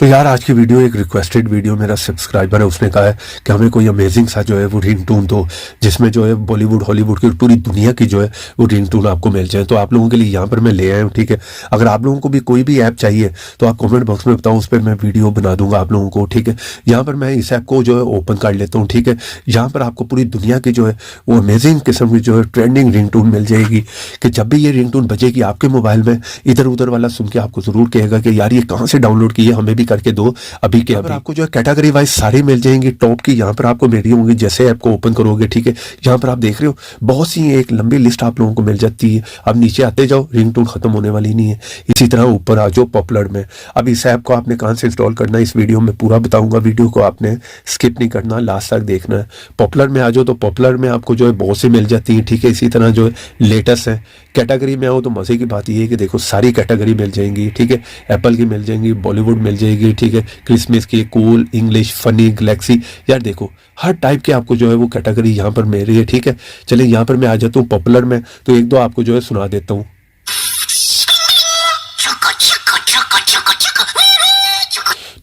तो यार आज की वीडियो एक रिक्वेस्टेड वीडियो, मेरा सब्सक्राइबर है उसने कहा है कि हमें कोई अमेजिंग सा जो है वो रिंगटोन दो जिसमें जो है बॉलीवुड हॉलीवुड की पूरी दुनिया की जो है वो रिंगटोन आपको मिल जाए। तो आप लोगों के लिए यहाँ पर मैं ले आया हूँ, ठीक है। अगर आप लोगों को भी कोई भी ऐप चाहिए तो आप कमेंट बॉक्स में बताओ, उस पर मैं वीडियो बना दूंगा आप लोगों को, ठीक है। यहाँ पर मैं इस ऐप को जो है ओपन कर लेता हूँ, ठीक है। यहाँ पर आपको पूरी दुनिया की जो है वो अमेजिंग किस्म की जो है ट्रेंडिंग रिंगटोन मिल जाएगी कि जब भी ये रिंगटोन बजेगी आपके मोबाइल में, इधर उधर वाला सुन के आपको जरूर कहेगा कि यार ये कहाँ से डाउनलोड की है, हमें भी करके दो अभी के अभी। आपको जो है कैटेगरी वाइज सारी मिल जाएंगी टॉप की, यहाँ पर आपको मेरी होंगी। जैसे ऐप को ओपन करोगे, ठीक है, यहाँ पर आप देख रहे हो बहुत सी एक लंबी लिस्ट आप लोगों को मिल जाती है। अब नीचे आते जाओ, रिंगटोन खत्म होने वाली नहीं है। इसी तरह ऊपर आ जाओ पॉपुलर में। अब इस ऐप को आपने कहाँ से इंस्टॉल करना है इस वीडियो में पूरा बताऊंगा, वीडियो को आपने स्किप नहीं करना, लास्ट तक देखना है। पॉपुलर में आ जाओ तो पॉपुलर में आपको जो है बहुत सी मिल जाती है, ठीक है। इसी तरह जो है लेटेस्ट है। कैटेगरी में आओ तो मजे की बात ये है कि देखो सारी कैटेगरी मिल जाएंगी, ठीक है। एप्पल की मिल जाएंगी, बॉलीवुड मिल जाएगी, ठीक है, क्रिसमस की, कूल, इंग्लिश, फनी, गैलेक्सी, यार देखो हर टाइप के आपको जो है वो कैटेगरी यहाँ पर मिल रही है, ठीक है। चलिए यहाँ पर मैं आ जाता हूँ पॉपुलर में, तो एक दो आपको जो है सुना देता हूँ।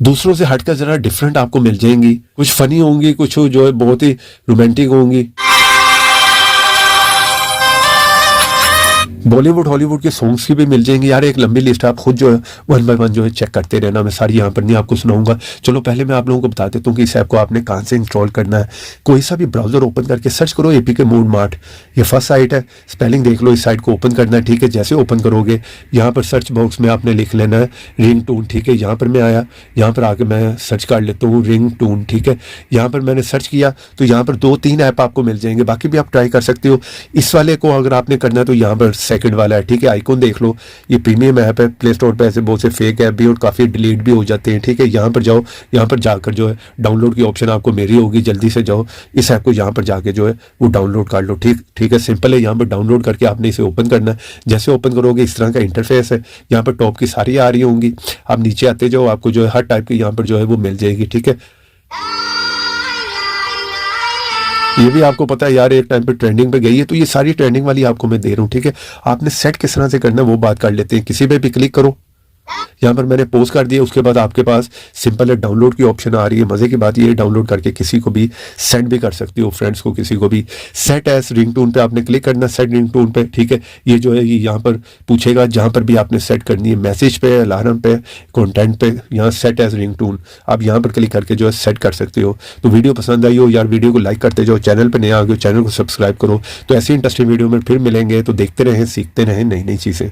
दूसरों से हटकर जरा डिफरेंट आपको मिल जाएंगी, कुछ फनी होंगी, कुछ जो है बहुत ही रोमांटिक होंगी। बॉलीवुड हॉलीवुड के सॉन्ग्स की भी मिल जाएंगी। यार एक लंबी लिस्ट, आप खुद जो है वन बाय वन जो है चेक करते रहना, मैं सारी यहाँ पर नहीं आपको सुनाऊंगा। चलो पहले मैं आप लोगों को बता देता हूँ कि इस ऐप को आपने कहाँ से इंस्टॉल करना है। कोई सा भी ब्राउजर ओपन करके सर्च करो APK मोड मार्ट, ये फर्स्ट साइट है, स्पेलिंग देख लो। इस साइट को ओपन करना है, ठीक है। जैसे ओपन करोगे यहाँ पर सर्च बॉक्स में आपने लिख लेना है रिंगटोन, ठीक है। यहाँ पर मैं आया, यहाँ पर आके मैं सर्च कर लेता हूँ रिंगटोन, ठीक है। यहाँ पर मैंने सर्च किया तो यहाँ पर 2-3 ऐप आपको मिल जाएंगे, बाकी भी आप ट्राई कर सकते हो। इस वाले को अगर आपने करना है तो यहाँ पर सेकंड वाला है, ठीक है। आइकॉन देख लो, ये प्रीमियम ऐप है। प्ले स्टोर पे ऐसे बहुत से फेक ऐप भी और काफ़ी डिलीट भी हो जाते हैं, ठीक है। यहाँ पर जाओ, यहाँ पर जाकर जो है डाउनलोड की ऑप्शन आपको मेरी होगी, जल्दी से जाओ इस ऐप को यहाँ पर जाके जो है वो डाउनलोड कर लो, ठीक है। सिंपल है, यहाँ पर डाउनलोड करके आपने इसे ओपन करना है। जैसे ओपन करोगे इस तरह का इंटरफेस है, यहाँ पर टॉप की सारी आ रही होंगी। आप नीचे आते जाओ, आपको जो है हर टाइप की यहाँ पर जो है वो मिल जाएगी, ठीक है। ये भी आपको पता है यार एक टाइम पे ट्रेंडिंग पे गई है, तो ये सारी ट्रेंडिंग वाली आपको मैं दे रहा हूँ, ठीक है। आपने सेट किस तरह से करना है वो बात कर लेते हैं। किसी पे भी क्लिक करो, यहाँ पर मैंने पोस्ट कर दिया, उसके बाद आपके पास सिंपल है डाउनलोड की ऑप्शन आ रही है। मजे की बात ये है डाउनलोड करके किसी को भी सेंड भी कर सकती हो, फ्रेंड्स को, किसी को भी। सेट एज रिंगटोन पे आपने क्लिक करना, सेट रिंगटोन पे, ठीक है। ये जो है ये यहाँ पर पूछेगा जहाँ पर भी आपने सेट करनी है, मैसेज पे, अलार्म पे, कंटेंट पे, यहाँ सेट एज रिंगटोन आप यहाँ पर क्लिक करके जो है सेट कर सकते हो। तो वीडियो पसंद आई हो यार, वीडियो को लाइक करते जाओ, चैनल पर नया आ गए चैनल को सब्सक्राइब करो। तो ऐसी इंटरेस्टिंग वीडियो में फिर मिलेंगे, तो देखते रहें, सीखते रहें नई नई चीज़ें।